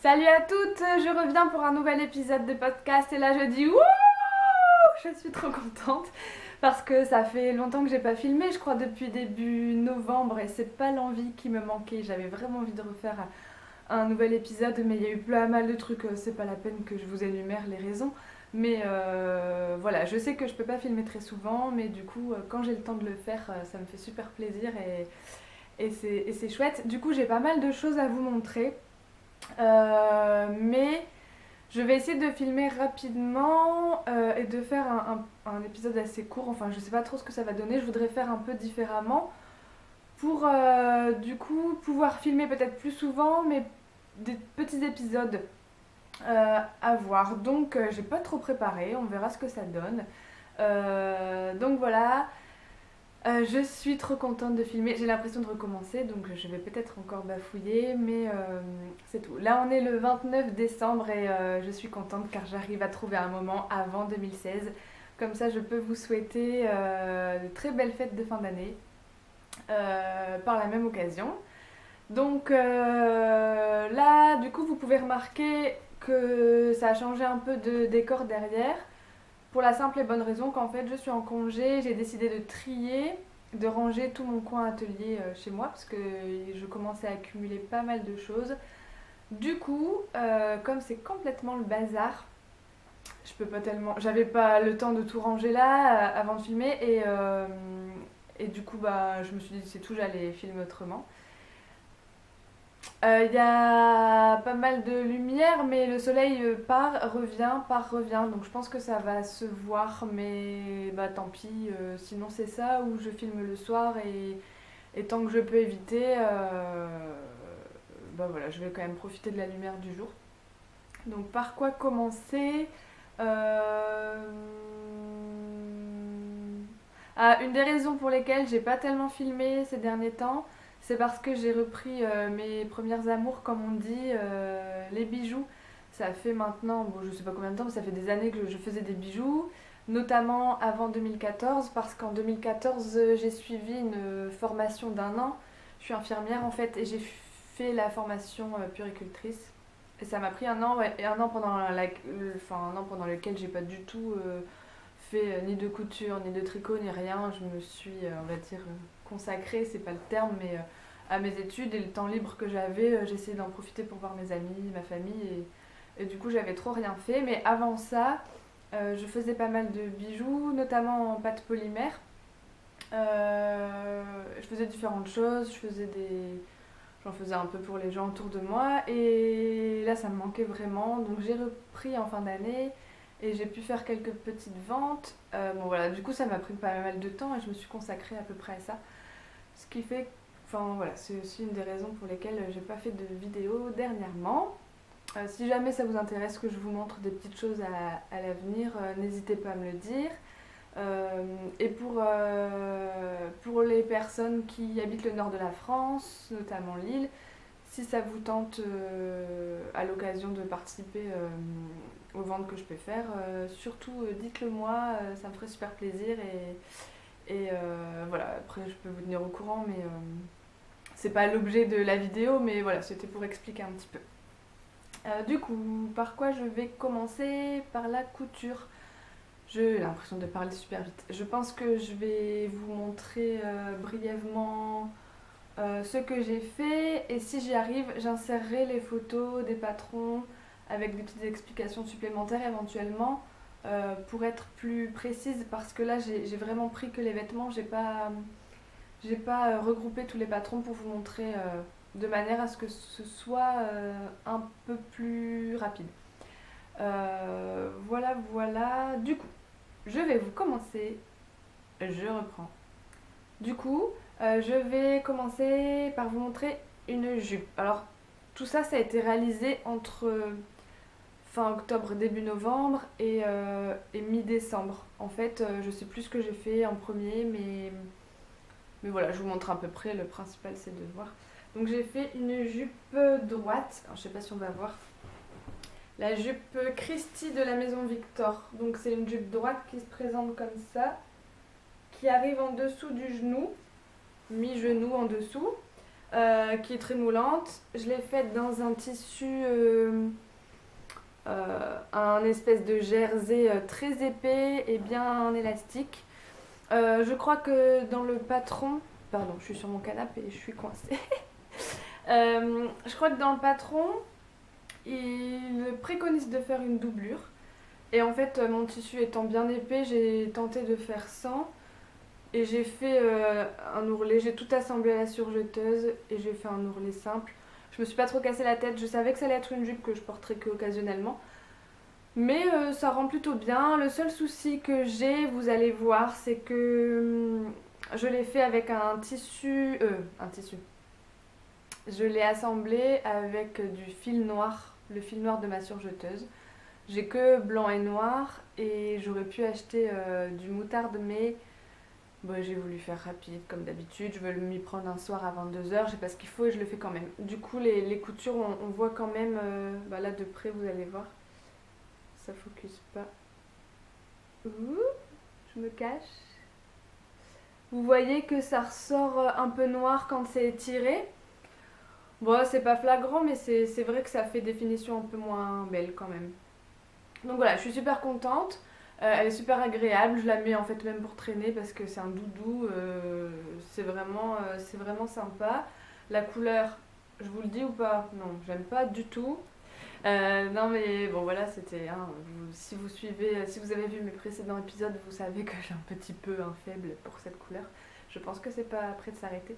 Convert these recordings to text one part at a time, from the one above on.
Salut à toutes, je reviens pour un nouvel épisode de podcast et là je dis wouh, je suis trop contente parce que ça fait longtemps que j'ai pas filmé, je crois depuis début novembre et c'est pas l'envie qui me manquait, j'avais vraiment envie de refaire un nouvel épisode mais il y a eu pas mal de trucs, c'est pas la peine que je vous énumère les raisons. Mais voilà, je sais que je peux pas filmer très souvent mais du coup quand j'ai le temps de le faire ça me fait super plaisir et c'est chouette. Du coup j'ai pas mal de choses à vous montrer. Mais je vais essayer de filmer rapidement et de faire un épisode assez court. Enfin, je sais pas trop ce que ça va donner. Je voudrais faire un peu différemment pour du coup pouvoir filmer peut-être plus souvent, mais des petits épisodes à voir. Donc, j'ai pas trop préparé. On verra ce que ça donne. Donc voilà. Je suis trop contente de filmer, j'ai l'impression de recommencer donc je vais peut-être encore bafouiller mais c'est tout. Là on est le 29 décembre et je suis contente car j'arrive à trouver un moment avant 2016. Comme ça je peux vous souhaiter de très belles fêtes de fin d'année par la même occasion. Donc là du coup vous pouvez remarquer que ça a changé un peu de décor derrière. Pour la simple et bonne raison qu'en fait je suis en congé, j'ai décidé de trier, de ranger tout mon coin atelier chez moi parce que je commençais à accumuler pas mal de choses. Du coup, comme c'est complètement le bazar, je peux pas tellement, j'avais pas le temps de tout ranger là avant de filmer et du coup bah je me suis dit c'est tout, j'allais filmer autrement. Il y a pas mal de lumière, mais le soleil part, revient. Donc je pense que ça va se voir, mais bah tant pis. Sinon c'est ça, ou je filme le soir et tant que je peux éviter, bah voilà, je vais quand même profiter de la lumière du jour. Donc par quoi commencer? Euh, Une des raisons pour lesquelles j'ai pas tellement filmé ces derniers temps, c'est parce que j'ai repris mes premières amours, comme on dit, les bijoux. Ça fait maintenant, bon, je sais pas combien de temps, mais ça fait des années que je faisais des bijoux, notamment avant 2014, parce qu'en 2014, j'ai suivi une formation d'un an. Je suis infirmière en fait, et j'ai fait la formation puéricultrice. Et ça m'a pris un an, ouais, et un an un an pendant lequel j'ai pas du tout fait ni de couture, ni de tricot, ni rien. Je me suis, on va dire, consacrée, c'est pas le terme, mais à mes études et le temps libre que j'avais, j'essayais d'en profiter pour voir mes amis, ma famille et du coup j'avais trop rien fait. Mais avant ça, je faisais pas mal de bijoux, notamment en pâte polymère. Je faisais différentes choses, j'en faisais un peu pour les gens autour de moi et là ça me manquait vraiment donc j'ai repris en fin d'année et j'ai pu faire quelques petites ventes. Bon voilà, du coup ça m'a pris pas mal de temps et je me suis consacrée à peu près à ça. Ce qui fait, enfin voilà, c'est aussi une des raisons pour lesquelles j'ai pas fait de vidéo dernièrement. Si jamais ça vous intéresse que je vous montre des petites choses à l'avenir, n'hésitez pas à me le dire. Et pour les personnes qui habitent le nord de la France, notamment Lille, si ça vous tente à l'occasion de participer aux ventes que je peux faire, surtout dites-le moi, ça me ferait super plaisir et voilà, après je peux vous tenir au courant, mais c'est pas l'objet de la vidéo, mais voilà, c'était pour expliquer un petit peu. Du coup, par quoi je vais commencer? Par la couture. J'ai l'impression de parler super vite. Je pense que je vais vous montrer brièvement ce que j'ai fait et si j'y arrive, j'insérerai les photos des patrons avec des petites explications supplémentaires éventuellement pour être plus précise parce que là j'ai vraiment pris que les vêtements, j'ai pas regroupé tous les patrons pour vous montrer de manière à ce que ce soit un peu plus rapide. Voilà. Du coup, je vais vous commencer. Je reprends. Du coup, je vais commencer par vous montrer une jupe. Alors, tout ça, ça a été réalisé entre fin octobre, début novembre et mi-décembre. En fait, je sais plus ce que j'ai fait en premier, mais voilà, je vous montre à peu près. Le principal, c'est de voir. Donc, j'ai fait une jupe droite. Alors, je sais pas si on va voir. La jupe Christie de la maison Victor. Donc c'est une jupe droite qui se présente comme ça, qui arrive en dessous du genou, mi-genou en dessous, qui est très moulante. Je l'ai faite dans un tissu, un espèce de jersey très épais et bien élastique. Je crois que dans le patron, pardon, je suis sur mon canapé et je suis coincée. Je crois que dans le patron, il préconise de faire une doublure. Et en fait, mon tissu étant bien épais, j'ai tenté de faire sans. Et j'ai fait un ourlet, j'ai tout assemblé à la surjeteuse et j'ai fait un ourlet simple. Je me suis pas trop cassé la tête, je savais que ça allait être une jupe que je porterais que occasionnellement. Mais ça rend plutôt bien. Le seul souci que j'ai, vous allez voir, c'est que je l'ai fait avec un tissu. Un tissu. Je l'ai assemblé avec du fil noir, le fil noir de ma surjeteuse. J'ai que blanc et noir et j'aurais pu acheter du moutarde, mais bon, j'ai voulu faire rapide comme d'habitude. Je veux m'y prendre un soir à 22h, je sais pas ce qu'il faut et je le fais quand même. Du coup, les coutures, on voit quand même, bah là de près, vous allez voir. Ça focus pas. Ouh, je me cache. Vous voyez que ça ressort un peu noir quand c'est tiré. Bon, c'est pas flagrant, mais c'est vrai que ça fait définition un peu moins belle quand même. Donc voilà, je suis super contente. Elle est super agréable. Je la mets en fait même pour traîner parce que c'est un doudou. C'est vraiment sympa. La couleur, je vous le dis ou pas? Non, j'aime pas du tout. Non mais bon voilà, c'était si vous suivez, si vous avez vu mes précédents épisodes, vous savez que j'ai un petit peu un faible pour cette couleur. Je pense que c'est pas prêt de s'arrêter.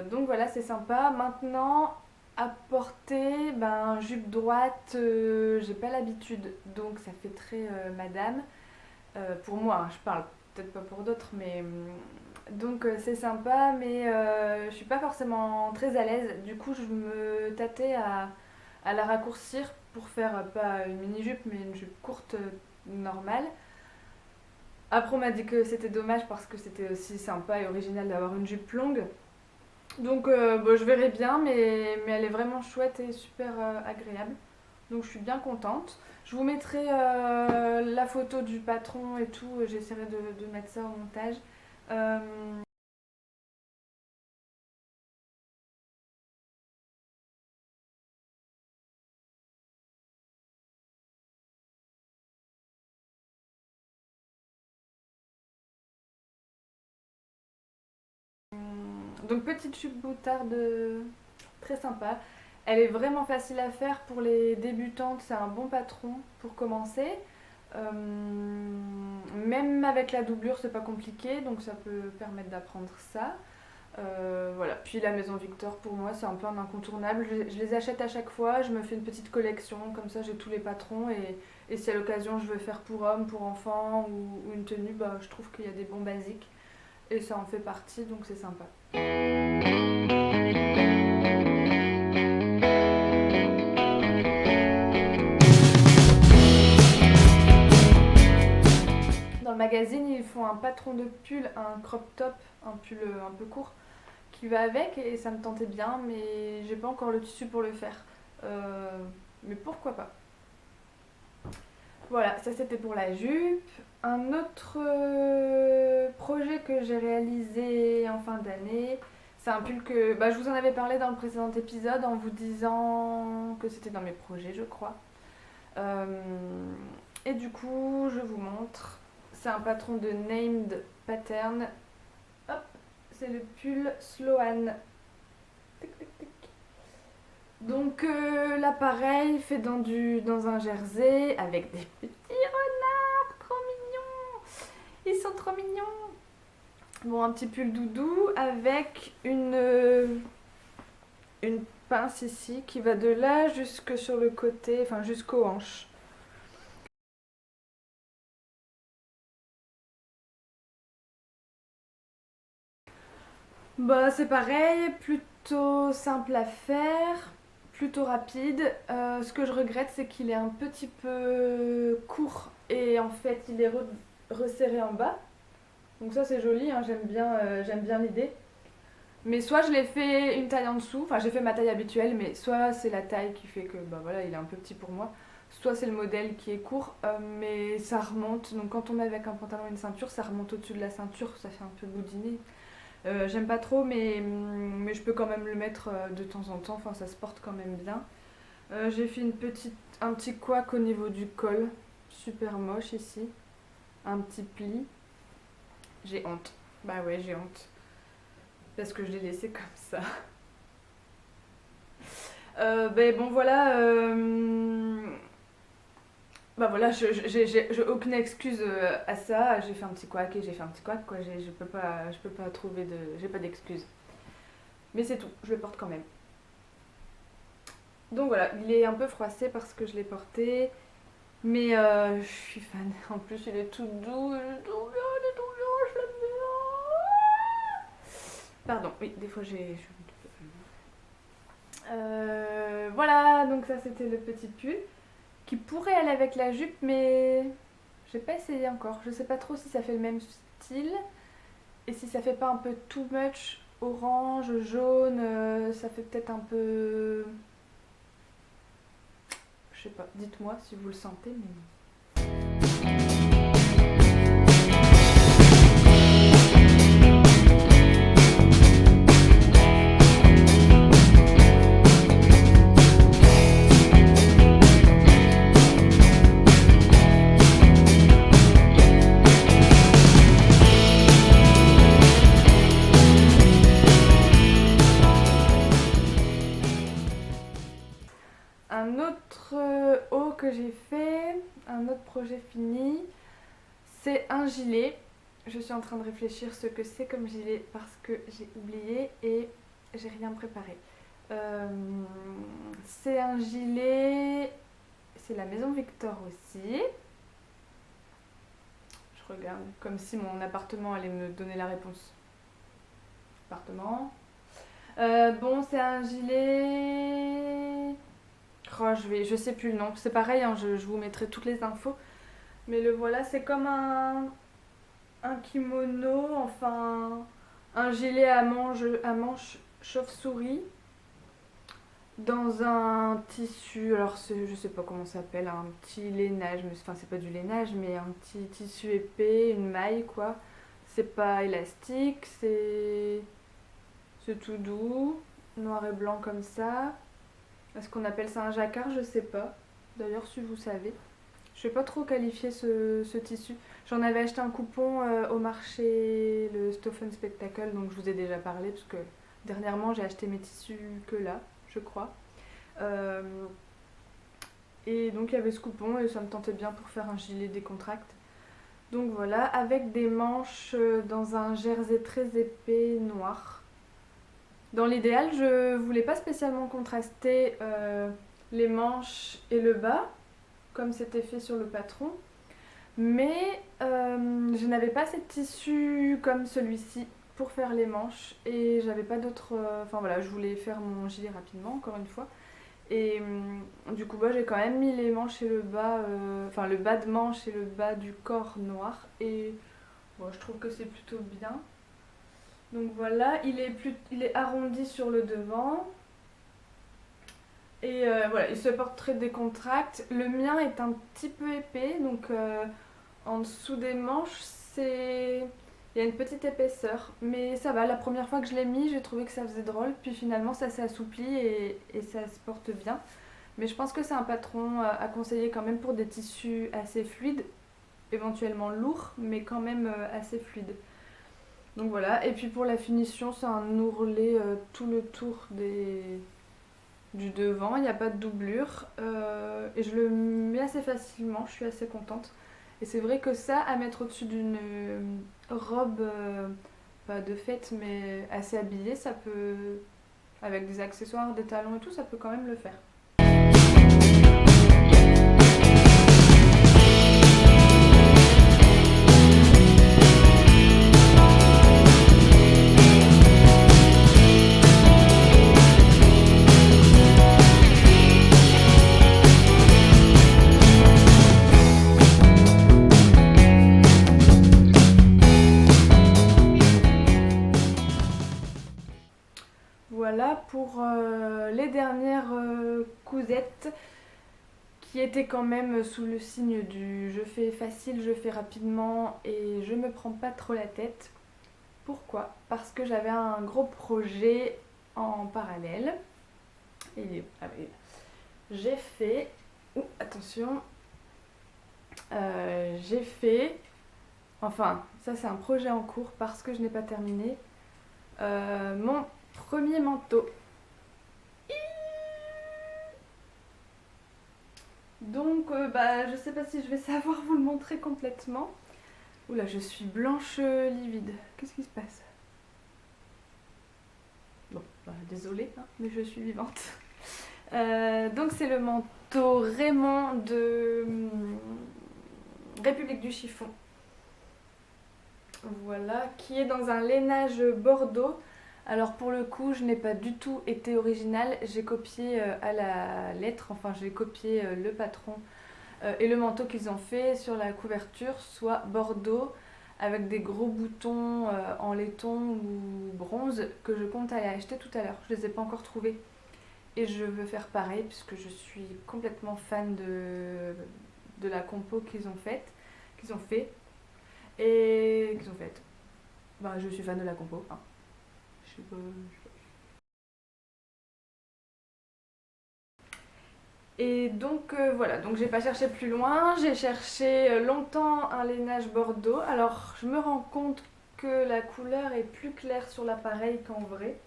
Donc voilà, c'est sympa. Maintenant, à porter, ben jupe droite, j'ai pas l'habitude, donc ça fait très madame. Pour moi, hein, je parle peut-être pas pour d'autres, mais donc c'est sympa, mais je suis pas forcément très à l'aise. Du coup, je me tâtais à la raccourcir pour faire pas une mini-jupe, mais une jupe courte normale. Après, on m'a dit que c'était dommage parce que c'était aussi sympa et original d'avoir une jupe longue. Donc, bon, je verrai bien, mais elle est vraiment chouette et super agréable. Donc, je suis bien contente. Je vous mettrai la photo du patron et tout. J'essaierai de mettre ça au montage. Euh, donc, petite jupe moutarde très sympa. Elle est vraiment facile à faire pour les débutantes. C'est un bon patron pour commencer. Euh, Même avec la doublure, c'est pas compliqué, donc ça peut permettre d'apprendre ça. Voilà. Puis la maison Victor, pour moi, c'est un peu un incontournable. Je les achète à chaque fois, je me fais une petite collection, comme ça j'ai tous les patrons. Et si à l'occasion je veux faire pour homme, pour enfant ou une tenue, bah, je trouve qu'il y a des bons basiques. Et ça en fait partie, donc c'est sympa. Dans le magazine, ils font un patron de pull, un crop top, un pull un peu court, qui va avec et ça me tentait bien, mais j'ai pas encore le tissu pour le faire. Euh, mais pourquoi pas. Voilà, ça c'était pour la jupe. Un autre projet que j'ai réalisé en fin d'année, c'est un pull que bah, je vous en avais parlé dans le précédent épisode en vous disant que c'était dans mes projets, je crois. Euh, et du coup, je vous montre. C'est un patron de Named Pattern. Hop, c'est le pull Sloan. Tic, tic, tic. Donc là pareil, fait dans un jersey avec des petits renards, trop mignons. Ils sont trop mignons. Bon, un petit pull doudou avec une pince ici qui va de là jusque sur le côté, enfin jusqu'aux hanches. Bah c'est pareil, plutôt simple à faire, plutôt rapide. Ce que je regrette c'est qu'il est un petit peu court et en fait il est resserré en bas. Donc ça c'est joli, hein, j'aime bien l'idée. Mais soit je l'ai fait une taille en dessous, enfin j'ai fait ma taille habituelle, mais soit c'est la taille qui fait que bah voilà il est un peu petit pour moi, soit c'est le modèle qui est court, mais ça remonte. Donc quand on met avec un pantalon et une ceinture, ça remonte au-dessus de la ceinture, ça fait un peu boudiner. J'aime pas trop, mais je peux quand même le mettre de temps en temps, enfin ça se porte quand même bien. J'ai fait un petit couac au niveau du col, super moche ici, un petit pli. J'ai honte, bah ouais j'ai honte, parce que je l'ai laissé comme ça. Ben bon voilà, bah voilà, j'ai aucune excuse à ça. J'ai fait un petit couac et j'ai fait un petit couac quoi. Je peux pas trouver de, j'ai pas d'excuse. Mais c'est tout, je le porte quand même. Donc voilà, il est un peu froissé parce que je l'ai porté, mais je suis fan. En plus, il est tout doux, il est tout bien, il est tout bien, je l'aime bien. Pardon, oui, des fois j'ai. Voilà, donc ça c'était le petit pull qui pourrait aller avec la jupe, mais j'ai pas essayé encore. Je sais pas trop si ça fait le même style et si ça fait pas un peu too much orange, jaune, ça fait peut-être un peu. Je sais pas, dites-moi si vous le sentez, mais. Un autre haut que j'ai fait, un autre projet fini, c'est un gilet. Je suis en train de réfléchir ce que c'est comme gilet parce que j'ai oublié et j'ai rien préparé. C'est un gilet, c'est la Maison Victor aussi. Je regarde comme si mon appartement allait me donner la réponse. Appartement. Bon, c'est un gilet. Oh, je sais plus le nom. C'est pareil, hein, je vous mettrai toutes les infos. Mais le voilà, c'est comme un kimono, enfin un gilet à manches chauve-souris dans un tissu. Alors je sais pas comment ça s'appelle, un petit lainage, mais enfin c'est pas du lainage, mais un petit tissu épais, une maille quoi. C'est pas élastique, c'est tout doux, noir et blanc comme ça. Est-ce qu'on appelle ça un jacquard? Je sais pas. D'ailleurs, si vous savez. Je sais pas trop qualifier ce tissu. J'en avais acheté un coupon au marché, le Stauffen Spectacle, donc je vous ai déjà parlé, parce que dernièrement j'ai acheté mes tissus que là, je crois. Euh, et donc il y avait ce coupon et ça me tentait bien pour faire un gilet décontracté. Donc voilà, avec des manches dans un jersey très épais noir. Dans l'idéal, je voulais pas spécialement contraster les manches et le bas, comme c'était fait sur le patron. Mais je n'avais pas assez de tissu comme celui-ci pour faire les manches. Et j'avais pas d'autres. Enfin voilà, je voulais faire mon gilet rapidement, encore une fois. Et du coup, bah, j'ai quand même mis les manches et le bas. Enfin, le bas de manche et le bas du corps noir. Et bon, je trouve que c'est plutôt bien. Donc voilà, il est arrondi sur le devant. Et voilà, il se porte très décontracté. Le mien est un petit peu épais, donc en dessous des manches, il y a une petite épaisseur. Mais ça va, la première fois que je l'ai mis, j'ai trouvé que ça faisait drôle. Puis finalement, ça s'est assoupli et ça se porte bien. Mais je pense que c'est un patron à conseiller quand même pour des tissus assez fluides, éventuellement lourds, mais quand même assez fluides. Donc voilà, et puis pour la finition, c'est un ourlet tout le tour du devant, il n'y a pas de doublure et je le mets assez facilement, je suis assez contente. Et c'est vrai que ça, à mettre au-dessus d'une robe, pas de fête, mais assez habillée, ça peut, avec des accessoires, des talons et tout, ça peut quand même le faire. Voilà pour les dernières cousettes qui étaient quand même sous le signe du je fais facile, je fais rapidement et je me prends pas trop la tête. Pourquoi? Parce que j'avais un gros projet en parallèle. Et j'ai fait... Ouh, attention. J'ai fait... Enfin, ça c'est un projet en cours parce que je n'ai pas terminé. Mon premier manteau. Donc, je sais pas si je vais savoir vous le montrer complètement. Oula, je suis blanche livide. Qu'est-ce qui se passe? Bon, désolée, hein, mais je suis vivante. Donc, c'est le manteau Raymond de République du Chiffon. Voilà, qui est dans un lainage bordeaux. Alors pour le coup, je n'ai pas du tout été originale, j'ai copié à la lettre, enfin j'ai copié le patron et le manteau qu'ils ont fait sur la couverture, soit bordeaux avec des gros boutons en laiton ou bronze que je compte aller acheter tout à l'heure. Je ne les ai pas encore trouvés et je veux faire pareil puisque je suis complètement fan de la compo qu'ils ont fait. Je suis fan de la compo. Hein. Je sais pas. Et donc voilà, donc j'ai pas cherché plus loin, j'ai cherché longtemps un lainage bordeaux. Alors je me rends compte que la couleur est plus claire sur l'appareil qu'en vrai.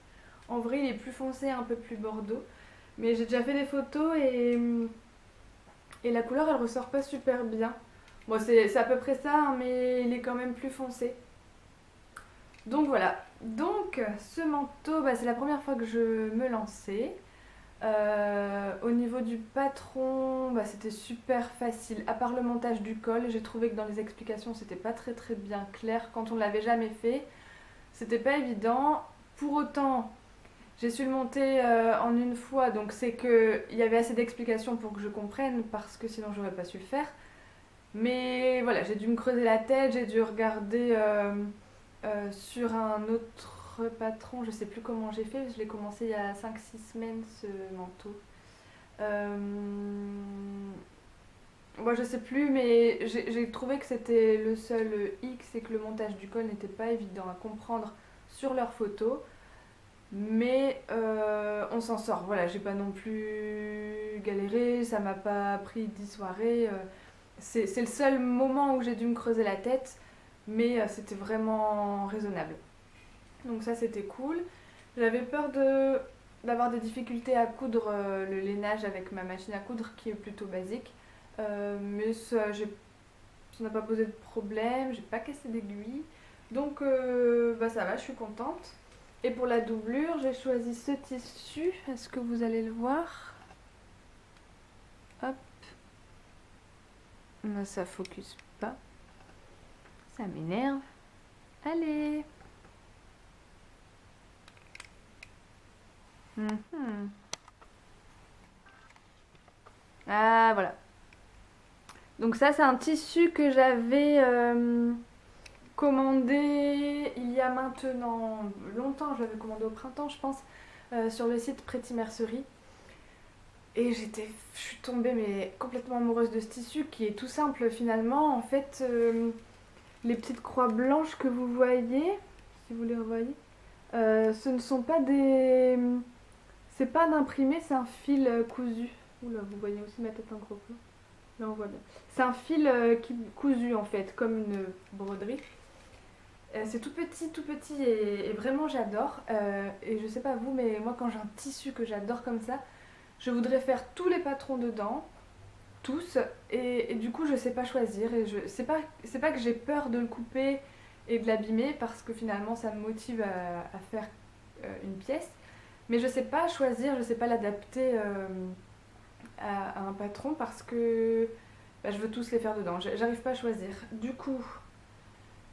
En vrai il est plus foncé, un peu plus bordeaux. Mais j'ai déjà fait des photos et la couleur elle ressort pas super bien. Bon c'est à peu près ça, hein, mais il est quand même plus foncé. Donc voilà, donc ce manteau, c'est la première fois que je me lançais. Au niveau du patron, c'était super facile. À part le montage du col, j'ai trouvé que dans les explications c'était pas très très bien clair. Quand on l'avait jamais fait, c'était pas évident. Pour autant, j'ai su le monter en une fois, donc c'est qu'il y avait assez d'explications pour que je comprenne, parce que sinon j'aurais pas su le faire. Mais voilà, j'ai dû me creuser la tête, j'ai dû regarder sur un autre patron, je sais plus comment j'ai fait, je l'ai commencé il y a 5-6 semaines ce manteau. Moi je sais plus, mais j'ai trouvé que c'était le seul X et que le montage du col n'était pas évident à comprendre sur leurs photos. Mais on s'en sort, voilà, j'ai pas non plus galéré, ça m'a pas pris 10 soirées. C'est le seul moment où j'ai dû me creuser la tête, mais c'était vraiment raisonnable. Donc ça c'était cool. J'avais peur d'avoir des difficultés à coudre le lainage avec ma machine à coudre qui est plutôt basique. Mais ça n'a pas posé de problème, j'ai pas cassé d'aiguille. Donc ça va, je suis contente. Et pour la doublure, j'ai choisi ce tissu. Est-ce que vous allez le voir? Hop. Ça focus pas. Ça m'énerve. Allez. Ah voilà. Donc ça c'est un tissu que j'avais commandé il y a maintenant longtemps. Je l'avais commandé au printemps je pense sur le site Pretty Mercerie. Et je suis tombée mais complètement amoureuse de ce tissu qui est tout simple finalement. En fait les petites croix blanches que vous voyez, si vous les revoyez, ce ne sont pas des... C'est pas d'imprimé, c'est un fil cousu. Oula, vous voyez aussi ma tête en gros plan. Là on voit bien. C'est un fil cousu en fait, comme une broderie. C'est tout petit et vraiment j'adore. Et je sais pas vous, mais moi quand j'ai un tissu que j'adore comme ça, je voudrais faire tous les patrons dedans, tous. Et du coup je sais pas choisir. Et c'est pas que j'ai peur de le couper et de l'abîmer parce que finalement ça me motive à faire une pièce. Mais je sais pas choisir, je sais pas l'adapter à un patron parce que je veux tous les faire dedans. J'arrive pas à choisir. Du coup,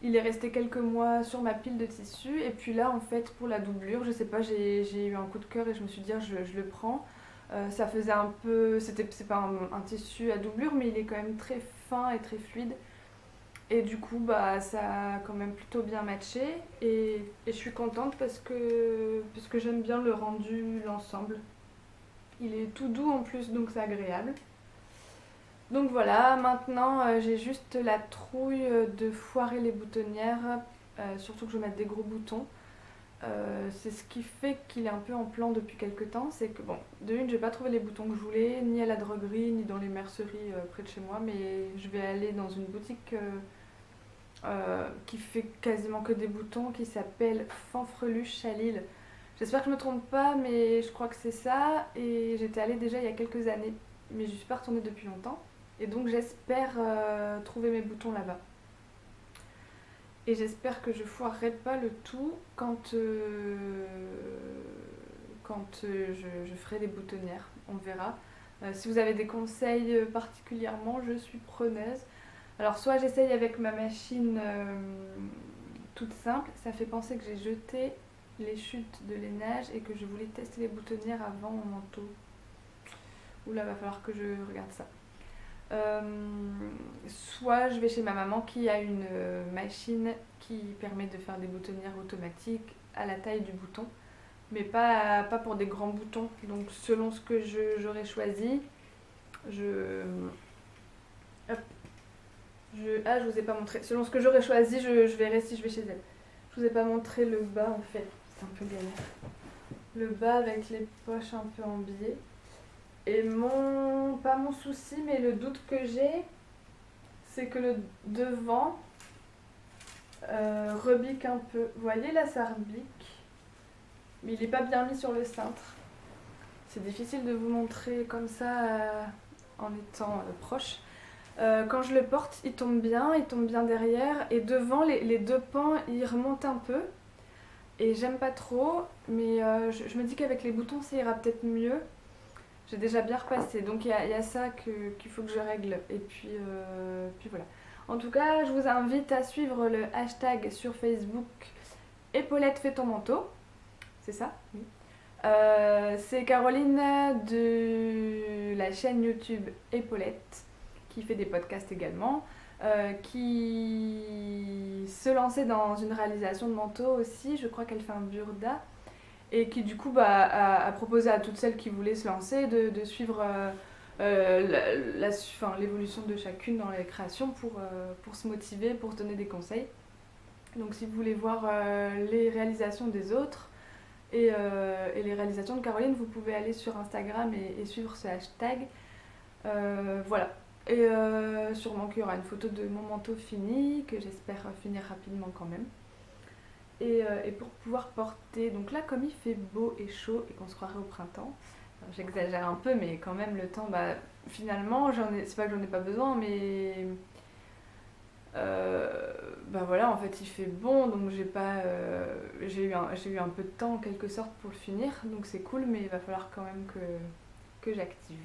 il est resté quelques mois sur ma pile de tissus. Et puis là, en fait, pour la doublure, je sais pas, j'ai eu un coup de cœur et je me suis dit, je le prends. Ça faisait un peu... C'est pas un tissu à doublure, mais il est quand même très fin et très fluide. Et du coup, ça a quand même plutôt bien matché. Et je suis contente parce que j'aime bien le rendu, l'ensemble. Il est tout doux en plus, donc c'est agréable. Donc voilà, maintenant j'ai juste la trouille de foirer les boutonnières surtout que je veux mettre des gros boutons. C'est ce qui fait qu'il est un peu en plan depuis quelques temps, c'est que bon, de une, j'ai pas trouvé les boutons que je voulais, ni à la droguerie, ni dans les merceries près de chez moi, mais je vais aller dans une boutique qui fait quasiment que des boutons, qui s'appelle Fanfreluche à Lille. J'espère que je me trompe pas, mais je crois que c'est ça, et j'étais allée déjà il y a quelques années, mais je suis pas retournée depuis longtemps, et donc j'espère trouver mes boutons là-bas. Et j'espère que je foirerai pas le tout quand je ferai les boutonnières. On verra. Si vous avez des conseils particulièrement, je suis preneuse. Alors soit j'essaye avec ma machine toute simple. Ça fait penser que j'ai jeté les chutes de lainage et que je voulais tester les boutonnières avant mon manteau. Oula, va falloir que je regarde ça. Soit je vais chez ma maman qui a une machine qui permet de faire des boutonnières automatiques à la taille du bouton, mais pas pour des grands boutons. Donc selon ce que j'aurais choisi, hop, je vous ai pas montré. Selon ce que j'aurais choisi, je verrai si je vais chez elle. Je vous ai pas montré le bas en fait, c'est un peu galère. Le bas avec les poches un peu en biais. Et pas mon souci, mais le doute que j'ai, c'est que le devant rebique un peu. Vous voyez là, ça rebique, mais il n'est pas bien mis sur le cintre. C'est difficile de vous montrer comme ça en étant proche. Quand je le porte, il tombe bien derrière, et devant, les deux pans, ils remontent un peu. Et j'aime pas trop, mais je me dis qu'avec les boutons, ça ira peut-être mieux. J'ai déjà bien repassé, donc il y a ça qu'il faut que je règle. Et puis voilà. En tout cas, je vous invite à suivre le hashtag sur Facebook Épaulette fait ton manteau. C'est ça? Oui. C'est Caroline de la chaîne YouTube Épaulette, qui fait des podcasts également, qui se lançait dans une réalisation de manteau aussi. Je crois qu'elle fait un burda. Et qui du coup a proposé à toutes celles qui voulaient se lancer de suivre l'évolution de chacune dans les créations pour se motiver, pour se donner des conseils. Donc si vous voulez voir les réalisations des autres et les réalisations de Caroline, vous pouvez aller sur Instagram et suivre ce hashtag. Voilà. Et sûrement qu'il y aura une photo de mon manteau fini, que j'espère finir rapidement quand même. Et pour pouvoir porter, donc là comme il fait beau et chaud et qu'on se croirait au printemps, j'exagère un peu mais quand même le temps, finalement c'est pas que j'en ai pas besoin, mais voilà, en fait il fait bon, donc j'ai eu un peu de temps en quelque sorte pour le finir, donc c'est cool, mais il va falloir quand même que j'active.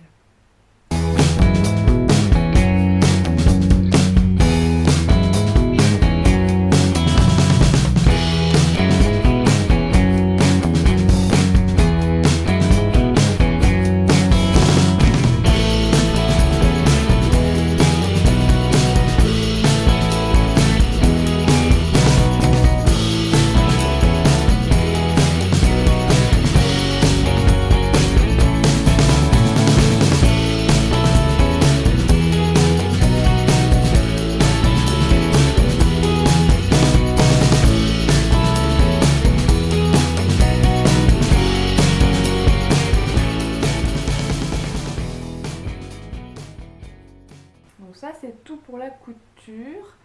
Donc ça c'est tout pour la couture.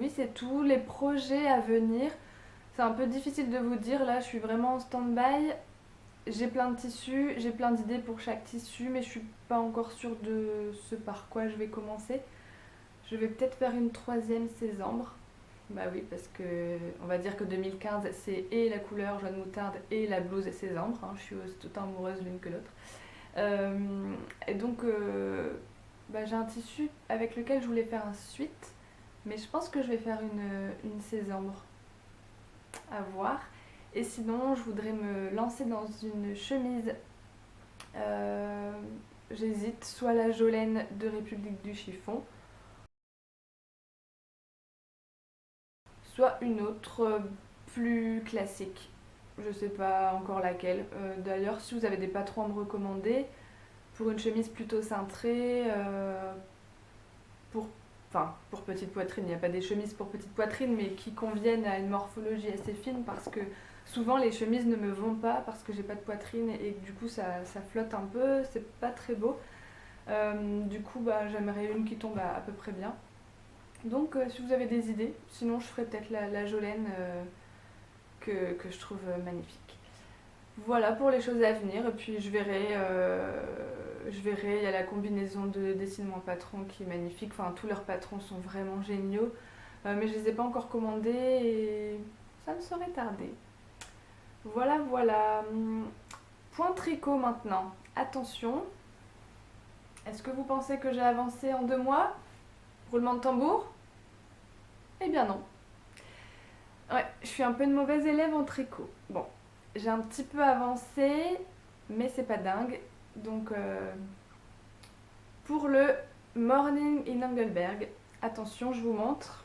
Oui, c'est tout. Les projets à venir, c'est un peu difficile de vous dire. Là je suis vraiment en stand-by. J'ai plein de tissus, j'ai plein d'idées pour chaque tissu, mais je suis pas encore sûre de ce par quoi je vais commencer. Je vais peut-être faire une 3e sésambre. Bah oui, parce que on va dire que 2015 c'est et la couleur jaune moutarde et la blouse sésambre, hein. Je suis autant amoureuse l'une que l'autre. Et donc j'ai un tissu avec lequel je voulais faire un sweat, mais je pense que je vais faire une sésambre, à voir. Et sinon je voudrais me lancer dans une chemise, j'hésite, soit la Jolene de République du Chiffon, soit une autre plus classique. Je sais pas encore laquelle. D'ailleurs, si vous avez des patrons à me recommander, pour une chemise plutôt cintrée, pour enfin pour petite poitrine, il n'y a pas des chemises pour petite poitrine, mais qui conviennent à une morphologie assez fine parce que souvent les chemises ne me vont pas parce que j'ai pas de poitrine et du coup ça flotte un peu, c'est pas très beau. Du coup bah, j'aimerais une qui tombe à peu près bien. Donc si vous avez des idées, sinon je ferai peut-être la Jolene que je trouve magnifique. Voilà pour les choses à venir et puis je verrai, il y a la combinaison de dessine-moi patron qui est magnifique, enfin tous leurs patrons sont vraiment géniaux, mais je les ai pas encore commandés et ça me serait tardé. Voilà, voilà. Point tricot maintenant. Attention, est-ce que vous pensez que j'ai avancé en 2 mois? Roulement de tambour? Eh bien non. Ouais, je suis un peu une mauvaise élève en tricot. Bon, j'ai un petit peu avancé, mais c'est pas dingue. Donc, pour le Morning in Engelberg, attention, je vous montre.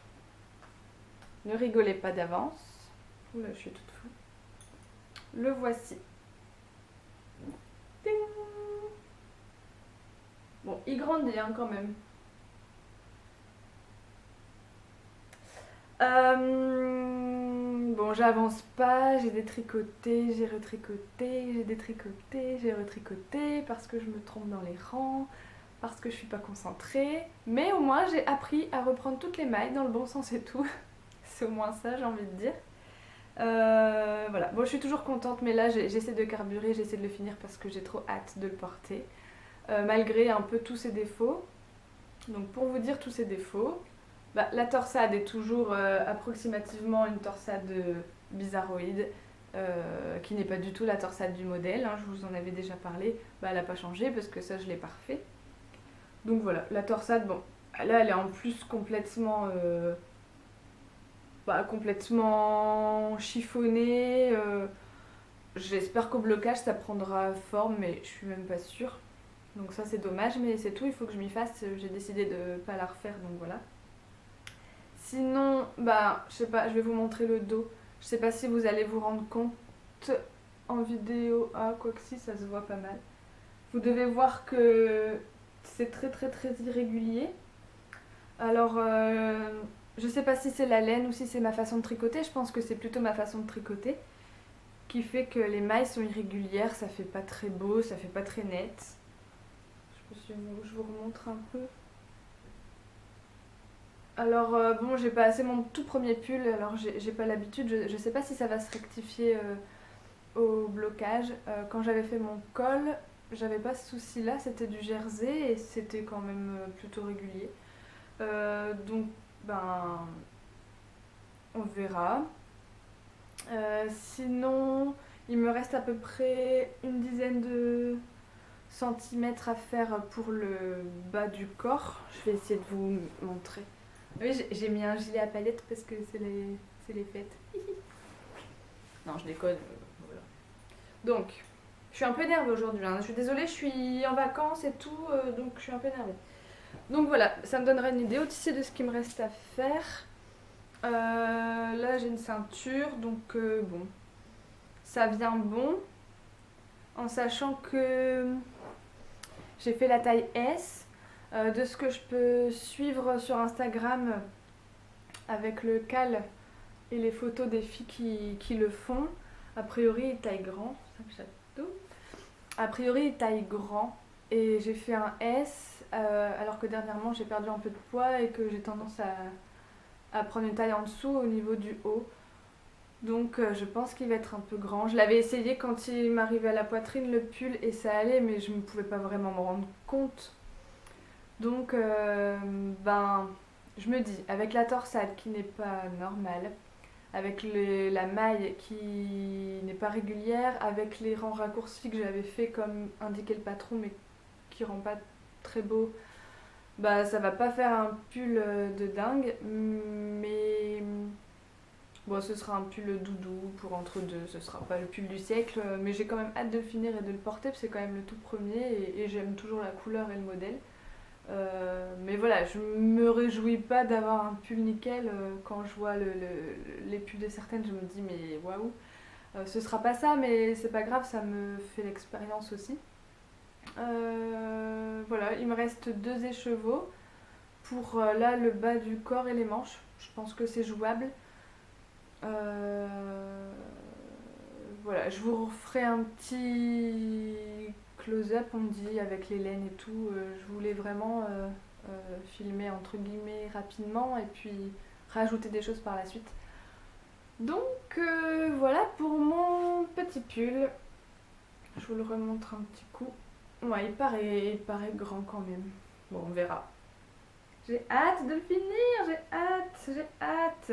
Ne rigolez pas d'avance. Oula, je suis toute floue. Le voici. Ding. Bon, il grandit hein, quand même. Bon, j'avance pas, j'ai détricoté, j'ai retricoté, j'ai détricoté, j'ai retricoté parce que je me trompe dans les rangs, parce que je suis pas concentrée. Mais au moins, j'ai appris à reprendre toutes les mailles dans le bon sens et tout. C'est au moins ça, j'ai envie de dire. Voilà, bon, je suis toujours contente, mais là, j'essaie de carburer, j'essaie de le finir parce que j'ai trop hâte de le porter. Malgré un peu tous ses défauts. Donc, pour vous dire tous ses défauts, bah, la torsade est toujours approximativement une torsade bizarroïde, qui n'est pas du tout la torsade du modèle, hein, je vous en avais déjà parlé. Bah, elle n'a pas changé parce que ça je l'ai parfait. Donc voilà, la torsade, bon, là elle est en plus complètement, complètement chiffonnée. J'espère qu'au blocage ça prendra forme, mais je suis même pas sûre. Donc ça c'est dommage, mais c'est tout, il faut que je m'y fasse. J'ai décidé de ne pas la refaire, donc voilà. Sinon, bah, je sais pas, je vais vous montrer le dos. Je sais pas si vous allez vous rendre compte en vidéo. Ah, quoi que si, ça se voit pas mal. Vous devez voir que c'est très très très irrégulier. Alors, je sais pas si c'est la laine ou si c'est ma façon de tricoter. Je pense que c'est plutôt ma façon de tricoter qui fait que les mailles sont irrégulières. Ça fait pas très beau, ça fait pas très net. Je vous remontre un peu. Alors bon, j'ai passé mon tout premier pull, alors j'ai pas l'habitude, je sais pas si ça va se rectifier au blocage. Quand j'avais fait mon col, j'avais pas ce souci là, c'était du jersey et c'était quand même plutôt régulier. Donc ben on verra. Sinon, il me reste à peu près une dizaine de centimètres à faire pour le bas du corps. Je vais essayer de vous montrer. Oui, j'ai mis un gilet à paillettes parce que c'est les fêtes. Non, je déconne. Voilà. Donc, je suis un peu énervée aujourd'hui. Hein. Je suis désolée, je suis en vacances et tout, donc je suis un peu énervée. Donc voilà, ça me donnera une idée aussi de ce qu'il me reste à faire. Là, j'ai une ceinture, donc bon, ça vient bon. En sachant que j'ai fait la taille S. De ce que je peux suivre sur Instagram avec le cal et les photos des filles qui le font, a priori il taille grand. A priori il taille grand et j'ai fait un S alors que dernièrement j'ai perdu un peu de poids et que j'ai tendance à prendre une taille en dessous au niveau du haut. Donc je pense qu'il va être un peu grand. Je l'avais essayé quand il m'arrivait à la poitrine le pull et ça allait, mais je ne pouvais pas vraiment me rendre compte. Donc, je me dis, avec la torsade qui n'est pas normale, avec la maille qui n'est pas régulière, avec les rangs raccourcis que j'avais fait comme indiqué le patron mais qui rend pas très beau, bah ça va pas faire un pull de dingue, mais bon, ce sera un pull doudou pour entre deux, ce sera pas le pull du siècle, mais j'ai quand même hâte de le finir et de le porter parce que c'est quand même le tout premier et j'aime toujours la couleur et le modèle. Mais voilà, je me réjouis pas d'avoir un pull nickel. Quand je vois les pulls de certaines, je me dis mais waouh, ce sera pas ça, mais c'est pas grave, ça me fait l'expérience aussi. Voilà, il me reste 2 écheveaux. pour là le bas du corps et les manches. Je pense que c'est jouable. Euh, Voilà, je vous referai un petit close-up, on me dit, avec les laines et tout. Je voulais vraiment filmer entre guillemets rapidement et puis rajouter des choses par la suite. Donc voilà pour mon petit pull. Je vous le remontre un petit coup. Ouais, il paraît grand quand même. Bon, on verra. J'ai hâte de le finir, j'ai hâte.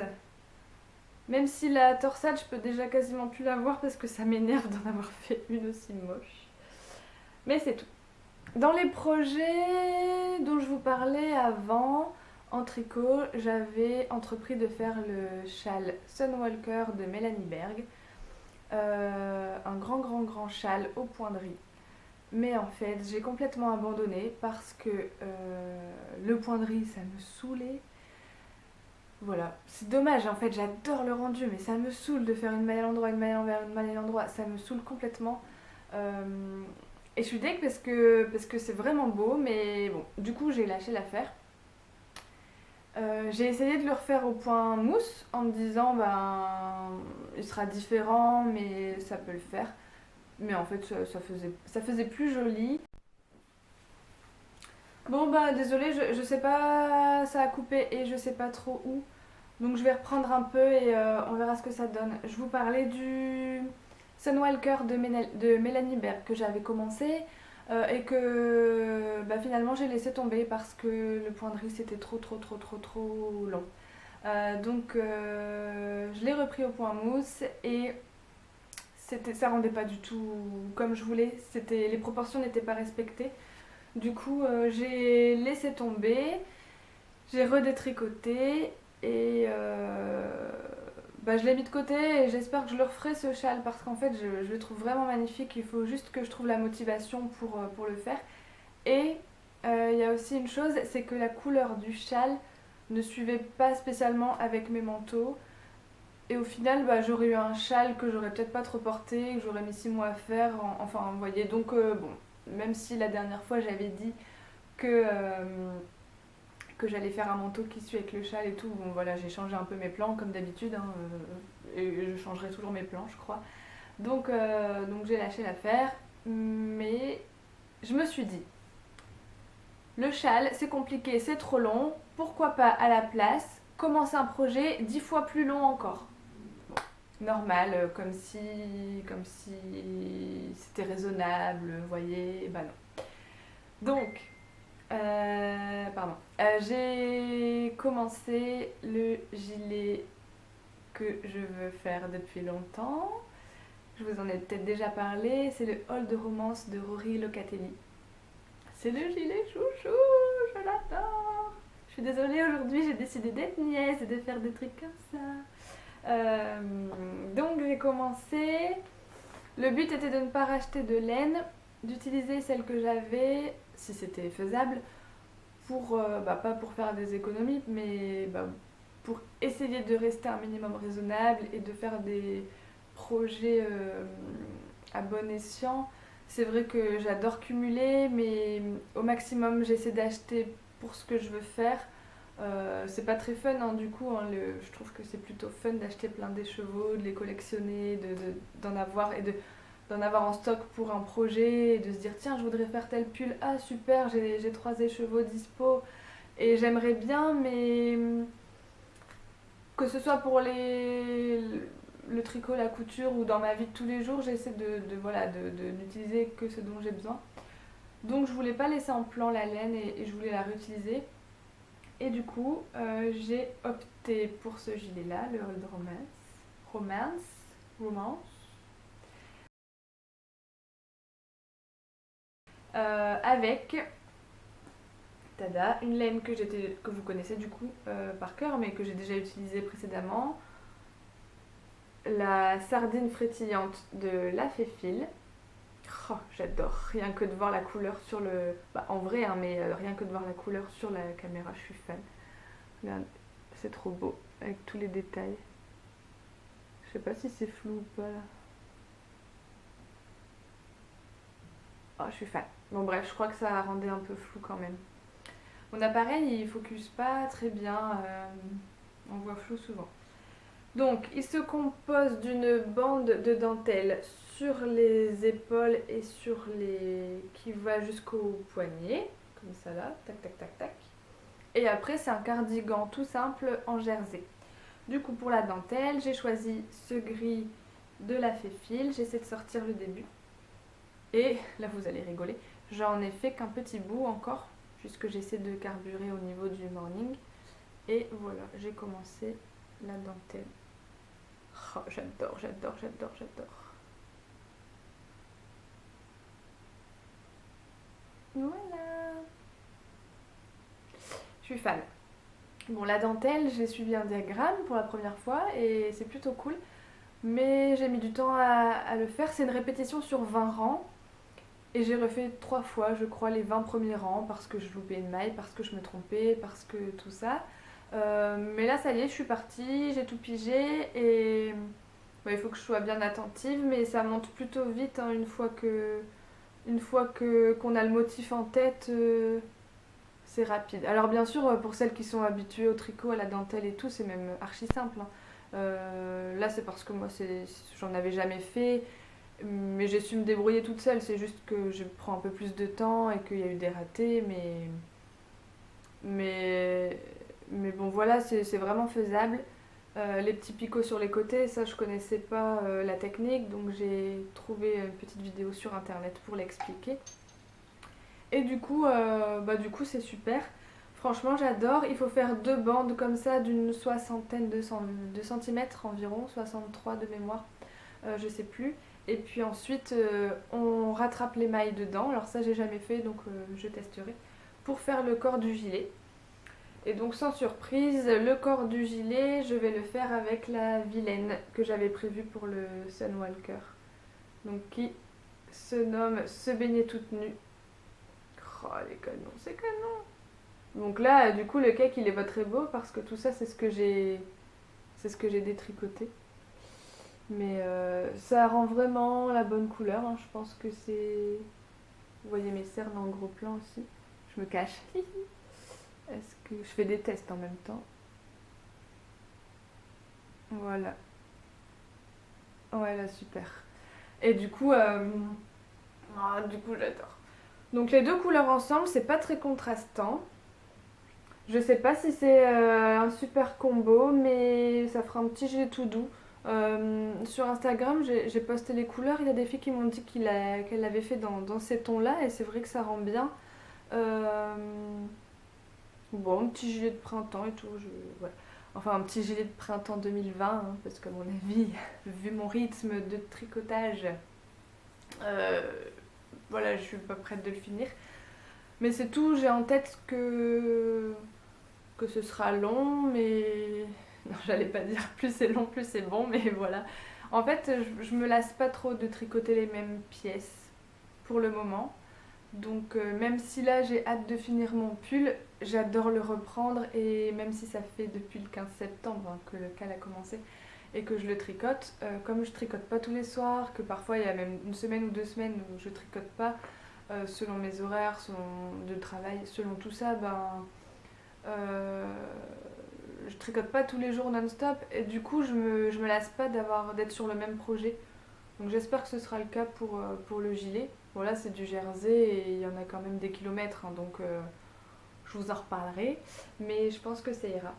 Même si la torsade, je peux déjà quasiment plus la voir parce que ça m'énerve d'en avoir fait une aussi moche. Mais c'est tout. Dans les projets dont je vous parlais avant, en tricot, j'avais entrepris de faire le châle Sunwalker de Mélanie Berg. Un grand châle aux poinderies. Mais en fait, j'ai complètement abandonné parce que le poinderie, ça me saoulait. Voilà, c'est dommage, en fait, j'adore le rendu, mais ça me saoule de faire une maille à l'endroit, une maille à l'envers, une maille à l'endroit, ça me saoule complètement. Et je suis deg parce que c'est vraiment beau, mais bon, du coup, j'ai lâché l'affaire. J'ai essayé de le refaire au point mousse en me disant, ben, il sera différent, mais ça peut le faire. Mais en fait, ça faisait plus joli. Bon, bah, désolée, je sais pas, ça a coupé et je sais pas trop où. Donc je vais reprendre un peu et on verra ce que ça donne. Je vous parlais du Sunwalker de Mélanie Berg que j'avais commencé et que bah, finalement j'ai laissé tomber parce que le poinderie c'était trop long. Donc je l'ai repris au point mousse et ça rendait pas du tout comme je voulais. Les proportions n'étaient pas respectées. Du coup j'ai laissé tomber, j'ai redétricoté et bah, je l'ai mis de côté et j'espère que je le referai ce châle parce qu'en fait je le trouve vraiment magnifique. Il faut juste que je trouve la motivation pour le faire. Et il y a aussi une chose, c'est que la couleur du châle ne suivait pas spécialement avec mes manteaux. Et au final, bah, j'aurais eu un châle que j'aurais peut-être pas trop porté, que j'aurais mis 6 mois à faire. Enfin, vous voyez. Donc, bon, même si la dernière fois j'avais dit que, que j'allais faire un manteau qui suit avec le châle et tout. Bon voilà, j'ai changé un peu mes plans comme d'habitude, hein, et je changerai toujours mes plans, je crois. Donc j'ai lâché l'affaire, mais je me suis dit, le châle c'est compliqué, c'est trop long, pourquoi pas à la place commencer un projet 10 fois plus long encore. Normal, comme si c'était raisonnable, vous voyez, bah non. Donc, pardon. J'ai commencé le gilet que je veux faire depuis longtemps. Je vous en ai peut-être déjà parlé. C'est le haul de romance de Rory Locatelli. C'est le gilet chouchou, je l'adore. Je suis désolée, aujourd'hui j'ai décidé d'être niaise et de faire des trucs comme ça. Donc j'ai commencé. Le but était de ne pas racheter de laine, d'utiliser celle que j'avais, si c'était faisable, pour, pas pour faire des économies, mais pour essayer de rester un minimum raisonnable et de faire des projets à bon escient. C'est vrai que j'adore cumuler, mais au maximum j'essaie d'acheter pour ce que je veux faire. C'est pas très fun, hein, du coup, hein, je trouve que c'est plutôt fun d'acheter plein d'écheveaux, de les collectionner, d'en avoir et d'en avoir en stock pour un projet et de se dire tiens je voudrais faire tel pull, ah super j'ai 3 écheveaux dispo et j'aimerais bien, mais que ce soit pour le tricot, la couture ou dans ma vie de tous les jours, j'essaie de n'utiliser que ce dont j'ai besoin. Donc je voulais pas laisser en plan la laine et je voulais la réutiliser. Et du coup, j'ai opté pour ce gilet-là, le Old Romance. Avec tada, une laine que vous connaissez du coup par cœur, mais que j'ai déjà utilisée précédemment. La sardine frétillante de La Féfile. Oh, j'adore, rien que de voir la couleur sur le... Bah, en vrai, hein, mais rien que de voir la couleur sur la caméra, je suis fan. Regarde, c'est trop beau, avec tous les détails. Je sais pas si c'est flou ou pas là. Oh, je suis fan. Bon bref, je crois que ça rendait un peu flou quand même. mon appareil il focus pas très bien, on voit flou souvent. Donc il se compose d'une bande de dentelle sur les épaules et sur les qui va jusqu'au poignet, comme ça là, tac tac tac tac. Et après c'est un cardigan tout simple en jersey. Du coup pour la dentelle, j'ai choisi ce gris de la Fefil, j'essaie de sortir le début. Et là vous allez rigoler, j'en ai fait qu'un petit bout encore, puisque j'essaie de carburer au niveau du morning. Et voilà, j'ai commencé la dentelle. Oh, j'adore, j'adore, j'adore, j'adore. Voilà. Je suis fan. Bon, la dentelle, j'ai suivi un diagramme pour la première fois et c'est plutôt cool. Mais j'ai mis du temps à le faire. C'est une répétition sur 20 rangs. Et j'ai refait 3 fois, je crois, les 20 premiers rangs parce que je loupais une maille, parce que je me trompais, parce que tout ça. Mais là, ça y est, je suis partie, j'ai tout pigé et il faut que je sois bien attentive, mais ça monte plutôt vite hein, une fois que qu'on a le motif en tête, c'est rapide. Alors bien sûr, pour celles qui sont habituées au tricot, à la dentelle et tout, c'est même archi simple. Hein. Là, c'est parce que moi, j'en avais jamais fait, mais j'ai su me débrouiller toute seule. C'est juste que je prends un peu plus de temps et qu'il y a eu des ratés, mais, mais bon, voilà, c'est vraiment faisable. Les petits picots sur les côtés, ça je connaissais pas la technique, donc j'ai trouvé une petite vidéo sur internet pour l'expliquer. Et du coup c'est super. Franchement j'adore. Il faut faire 2 bandes comme ça d'une soixantaine de centimètres environ, 63 de mémoire, je sais plus. Et puis ensuite on rattrape les mailles dedans. Alors ça j'ai jamais fait donc je testerai. Pour faire le corps du gilet. Et donc sans surprise, le corps du gilet, je vais le faire avec la vilaine que j'avais prévue pour le Sunwalker. Donc qui se nomme Se baigner toute nue. Oh les canons, c'est canon. Donc là, du coup, le cake il est pas très beau parce que tout ça c'est ce que j'ai détricoté. Mais ça rend vraiment la bonne couleur. Hein. Je pense que c'est. Vous voyez mes cernes en gros plan aussi. Je me cache. Est-ce que je fais des tests en même temps? Voilà. Ouais, là, super. Et du coup, j'adore. Donc les deux couleurs ensemble, c'est pas très contrastant. Je sais pas si c'est un super combo, mais ça fera un petit gilet tout doux. Sur Instagram, j'ai posté les couleurs. Il y a des filles qui m'ont dit qu'elle l'avait fait dans ces tons-là, et c'est vrai que ça rend bien. Euh, Bon, un petit gilet de printemps et tout. Voilà. Enfin, un petit gilet de printemps 2020, hein, parce qu'à mon avis, vu mon rythme de tricotage, euh, voilà, je suis pas prête de le finir. Mais c'est tout, j'ai en tête que ce sera long, mais. Non, j'allais pas dire plus c'est long, plus c'est bon, mais voilà. En fait, je me lasse pas trop de tricoter les mêmes pièces pour le moment. Donc même si là j'ai hâte de finir mon pull, j'adore le reprendre et même si ça fait depuis le 15 septembre hein, que le cal a commencé et que je le tricote, comme je tricote pas tous les soirs, que parfois il y a même une semaine ou 2 semaines où je tricote pas, selon mes horaires, selon le travail, selon tout ça, euh, je tricote pas tous les jours non-stop et du coup je me lasse pas d'être sur le même projet. Donc j'espère que ce sera le cas pour le gilet. Bon là c'est du jersey et il y en a quand même des kilomètres, hein, donc je vous en reparlerai. Mais je pense que ça ira.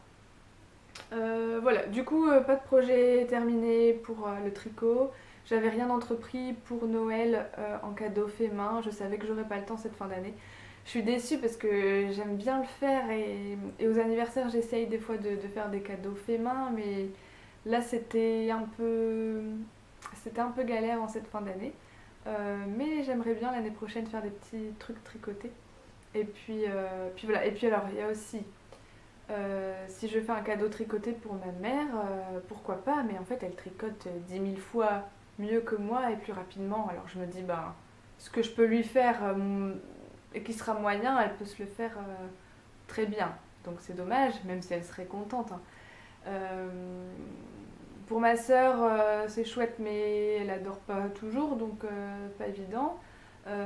Voilà, du coup pas de projet terminé pour le tricot. J'avais rien entrepris pour Noël en cadeau fait main. Je savais que j'aurais pas le temps cette fin d'année. Je suis déçue parce que j'aime bien le faire et aux anniversaires j'essaye des fois de faire des cadeaux fait main, mais là c'était un peu galère en cette fin d'année. Mais j'aimerais bien l'année prochaine faire des petits trucs tricotés. Puis voilà. Et puis alors, il y a aussi, si je fais un cadeau tricoté pour ma mère, pourquoi pas, mais en fait elle tricote 10 000 fois mieux que moi et plus rapidement. Alors je me dis, ben, ce que je peux lui faire et qui sera moyen, elle peut se le faire très bien. Donc c'est dommage, même si elle serait contente. Hein. Euh, pour ma sœur, c'est chouette, mais elle adore pas toujours, donc pas évident. Euh,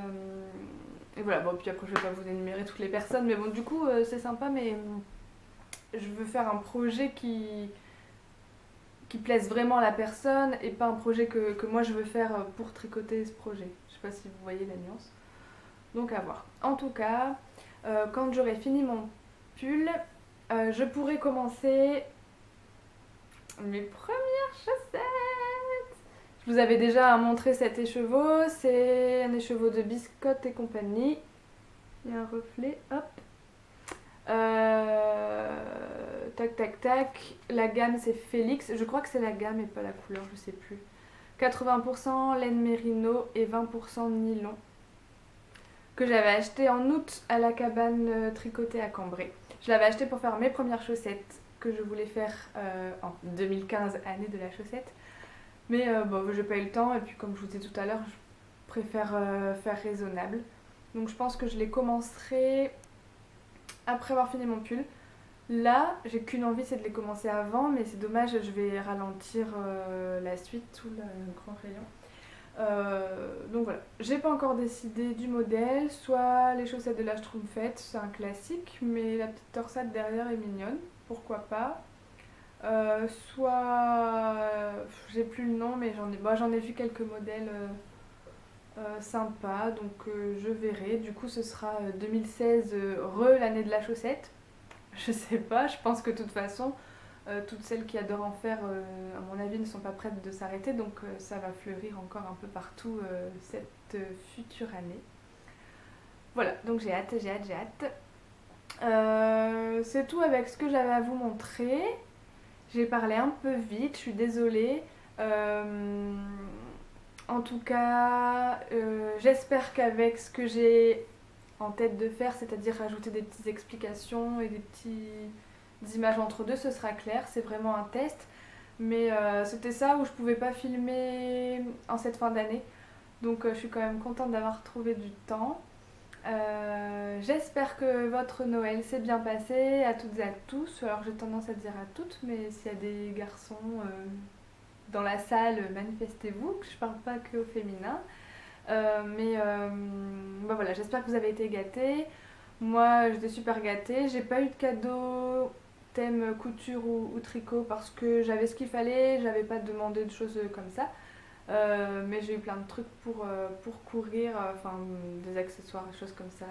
Et voilà, bon, puis après je vais pas vous énumérer toutes les personnes, mais bon, du coup, c'est sympa, mais je veux faire un projet qui plaise vraiment à la personne et pas un projet que moi je veux faire pour tricoter ce projet. Je sais pas si vous voyez la nuance. Donc à voir. En tout cas, quand j'aurai fini mon pull, je pourrai commencer mes premières chaussettes. Je vous avais déjà montré cet écheveau, c'est un écheveau de Biscotte et compagnie. Il y a un reflet, hop. Tac tac tac. La gamme c'est Félix. Je crois que c'est la gamme et pas la couleur, je sais plus. 80% laine mérino et 20% nylon. Que j'avais acheté en août à la cabane tricotée à Cambrai. Je l'avais acheté pour faire mes premières chaussettes que je voulais faire en 2015, année de la chaussette. Mais bon, j'ai pas eu le temps et puis comme je vous disais tout à l'heure, je préfère faire raisonnable. Donc je pense que je les commencerai après avoir fini mon pull. Là, j'ai qu'une envie, c'est de les commencer avant, mais c'est dommage, je vais ralentir la suite, tout le grand rayon. Donc voilà, j'ai pas encore décidé du modèle, soit les chaussettes de la Schtroumpfette, c'est un classique, mais la petite torsade derrière est mignonne, pourquoi pas. Soit, j'ai plus le nom, mais j'en ai vu quelques modèles sympas, donc je verrai. Du coup, ce sera 2016, l'année de la chaussette. Je sais pas, je pense que de toute façon, toutes celles qui adorent en faire, à mon avis, ne sont pas prêtes de s'arrêter, donc ça va fleurir encore un peu partout cette future année. Voilà, donc j'ai hâte, j'ai hâte, j'ai hâte. C'est tout avec ce que j'avais à vous montrer. J'ai parlé un peu vite, je suis désolée. En tout cas, j'espère qu'avec ce que j'ai en tête de faire, c'est-à-dire rajouter des petites explications et des petites images entre deux, ce sera clair. C'est vraiment un test. Mais c'était ça où je pouvais pas filmer en cette fin d'année. Donc je suis quand même contente d'avoir trouvé du temps. J'espère que votre Noël s'est bien passé à toutes et à tous. Alors j'ai tendance à dire à toutes, mais s'il y a des garçons dans la salle, manifestez-vous, que je parle pas que au féminin. Bah voilà, j'espère que vous avez été gâtés. Moi j'étais super gâtée. J'ai pas eu de cadeau thème couture ou tricot parce que j'avais ce qu'il fallait, j'avais pas demandé de choses comme ça. Mais j'ai eu plein de trucs pour courir, enfin des accessoires, des choses comme ça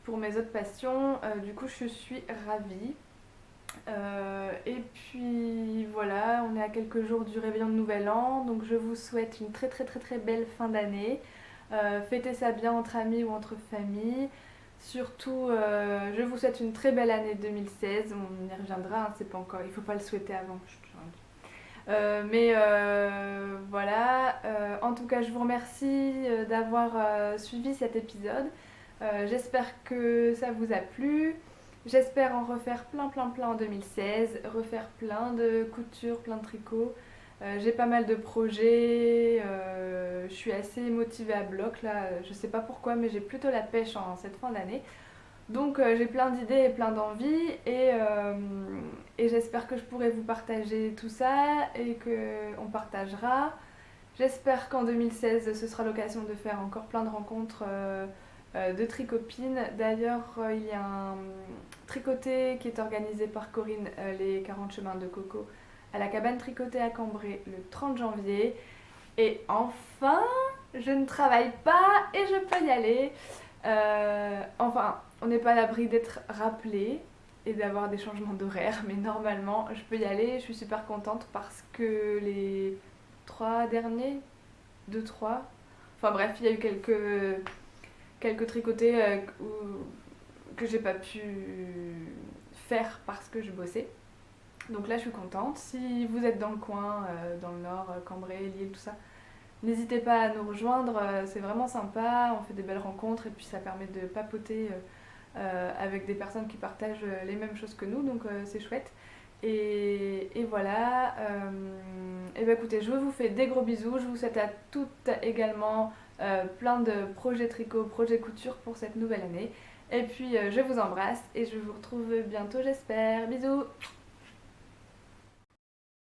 pour mes autres passions. Du coup, je suis ravie. Et puis voilà, on est à quelques jours du réveillon de Nouvel An, donc je vous souhaite une très très très très belle fin d'année. Fêtez ça bien entre amis ou entre familles. Surtout, je vous souhaite une très belle année 2016. On y reviendra, hein, c'est pas encore, il faut pas le souhaiter avant. Voilà, en tout cas je vous remercie d'avoir suivi cet épisode. J'espère que ça vous a plu. J'espère en refaire plein en 2016, refaire plein de coutures, plein de tricots. J'ai pas mal de projets, je suis assez motivée à bloc là, je sais pas pourquoi mais j'ai plutôt la pêche en cette fin d'année. Donc j'ai plein d'idées et plein d'envies et j'espère que je pourrai vous partager tout ça et qu'on partagera. J'espère qu'en 2016 ce sera l'occasion de faire encore plein de rencontres de tricopines. D'ailleurs il y a un tricoté qui est organisé par Corinne, les 40 chemins de coco, à la cabane tricotée à Cambrai le 30 janvier. Et enfin, je ne travaille pas et je peux y aller. Enfin, on n'est pas à l'abri d'être rappelé et d'avoir des changements d'horaire, mais normalement, je peux y aller. Je suis super contente parce que les 3 derniers, 2-3, enfin bref, il y a eu quelques tricotés que j'ai pas pu faire parce que je bossais. Donc là, je suis contente. Si vous êtes dans le coin, dans le nord, Cambrai, Lille, tout ça, n'hésitez pas à nous rejoindre, c'est vraiment sympa, on fait des belles rencontres et puis ça permet de papoter avec des personnes qui partagent les mêmes choses que nous, donc c'est chouette. Et voilà, et bah écoutez, je vous fais des gros bisous, je vous souhaite à toutes également plein de projets tricot, projets couture pour cette nouvelle année. Et puis je vous embrasse et je vous retrouve bientôt j'espère, bisous.